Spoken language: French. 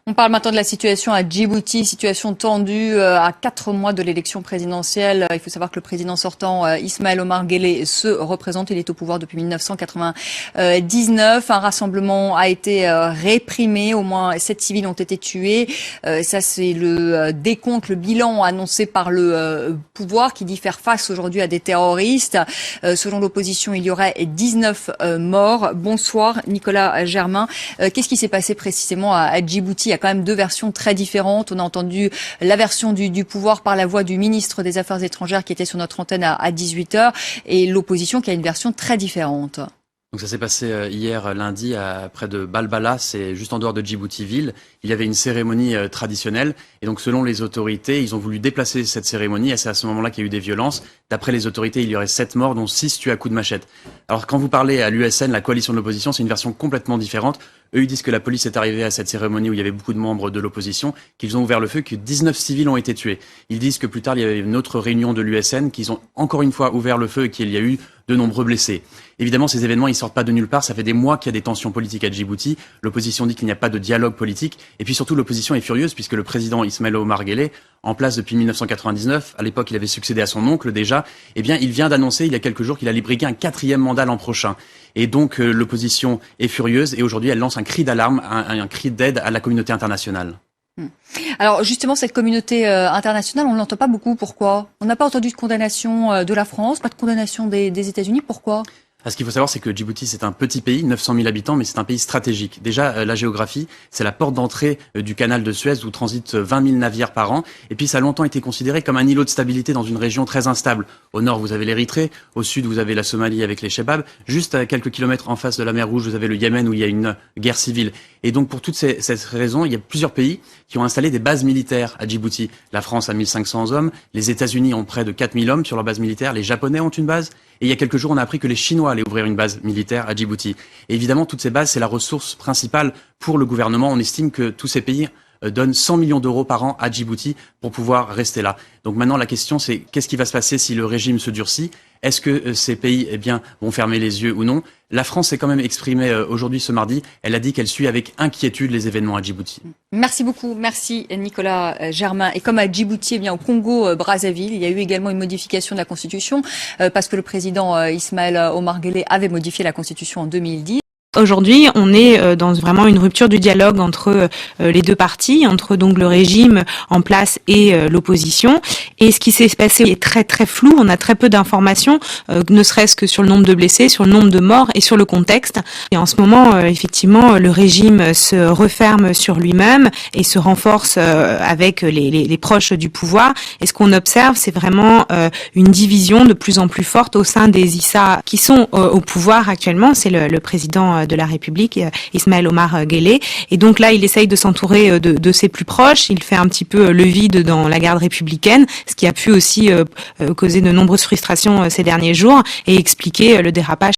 On parle maintenant de la situation à Djibouti, situation tendue à 4 mois de l'élection présidentielle. Il faut savoir que le président sortant, Ismaël Omar Guelleh, se représente. Il est au pouvoir depuis 1999. Un rassemblement a été réprimé. Au moins 7 civils ont été tués. Ça, c'est le décompte, le bilan annoncé par le pouvoir qui dit faire face aujourd'hui à des terroristes. Selon l'opposition, il y aurait 19 morts. Bonsoir, Nicolas Germain. Qu'est-ce qui s'est passé précisément à Djibouti? Il y a quand même deux versions très différentes. On a entendu la version du pouvoir par la voix du ministre des Affaires étrangères qui était sur notre antenne à 18h et l'opposition qui a une version très différente. Donc ça s'est passé hier lundi près de Balbala, c'est juste en dehors de Djibouti-Ville. Il y avait une cérémonie traditionnelle et donc selon les autorités, ils ont voulu déplacer cette cérémonie et c'est à ce moment-là qu'il y a eu des violences. D'après les autorités, il y aurait 7 morts dont 6 tués à coups de machette. Alors quand vous parlez à l'USN, la coalition de l'opposition, c'est une version complètement différente. Eux, ils disent que la police est arrivée à cette cérémonie où il y avait beaucoup de membres de l'opposition, qu'ils ont ouvert le feu, que 19 civils ont été tués. Ils disent que plus tard, il y avait une autre réunion de l'USN, qu'ils ont encore une fois ouvert le feu et qu'il y a eu de nombreux blessés. Évidemment, ces événements, ils sortent pas de nulle part. Ça fait des mois qu'il y a des tensions politiques à Djibouti. L'opposition dit qu'il n'y a pas de dialogue politique. Et puis surtout, l'opposition est furieuse puisque le président Ismaël Omar Guelleh, en place depuis 1999, à l'époque, il avait succédé à son oncle déjà, eh bien, il vient d'annoncer il y a quelques jours qu'il allait briguer un 4e mandat l'an prochain. Et donc, l'opposition est furieuse et aujourd'hui, elle lance un cri d'alarme, un cri d'aide à la communauté internationale. Alors justement, cette communauté internationale, on ne l'entend pas beaucoup. Pourquoi? On n'a pas entendu de condamnation de la France, pas de condamnation des États-Unis. Pourquoi? Ce qu'il faut savoir, c'est que Djibouti, c'est un petit pays, 900 000 habitants, mais c'est un pays stratégique. Déjà, la géographie, c'est la porte d'entrée du canal de Suez où transitent 20 000 navires par an. Et puis, ça a longtemps été considéré comme un îlot de stabilité dans une région très instable. Au nord, vous avez l'Érythrée. Au sud, vous avez la Somalie avec les Chebabs. Juste à quelques kilomètres en face de la mer Rouge, vous avez le Yémen où il y a une guerre civile. Et donc, pour toutes ces raisons, il y a plusieurs pays qui ont installé des bases militaires à Djibouti. La France a 1500 hommes. Les États-Unis ont près de 4000 hommes sur leur base militaire. Les Japonais ont une base. Et il y a quelques jours, on a appris que les Chinois allaient ouvrir une base militaire à Djibouti. Et évidemment, toutes ces bases, c'est la ressource principale pour le gouvernement. On estime que tous ces pays donnent 100 millions d'euros par an à Djibouti pour pouvoir rester là. Donc maintenant, la question, c'est qu'est-ce qui va se passer si le régime se durcit? Est-ce que ces pays, vont fermer les yeux ou non? La France s'est quand même exprimée aujourd'hui, ce mardi. Elle a dit qu'elle suit avec inquiétude les événements à Djibouti. Merci beaucoup. Merci Nicolas Germain. Et comme à Djibouti, au Congo-Brazzaville, il y a eu également une modification de la Constitution parce que le président Ismaël Omar Guelleh avait modifié la Constitution en 2010. Aujourd'hui, on est dans vraiment une rupture du dialogue entre les deux parties, entre donc le régime en place et l'opposition. Et ce qui s'est passé est très très flou. On a très peu d'informations, ne serait-ce que sur le nombre de blessés, sur le nombre de morts et sur le contexte. Et en ce moment, effectivement, le régime se referme sur lui-même et se renforce avec les proches du pouvoir. Et ce qu'on observe, c'est vraiment une division de plus en plus forte au sein des Issa qui sont au pouvoir actuellement. C'est le président de la République, Ismaël Omar Guelleh. Et donc là, il essaye de s'entourer de ses plus proches. Il fait un petit peu le vide dans la garde républicaine, ce qui a pu aussi causer de nombreuses frustrations ces derniers jours et expliquer le dérapage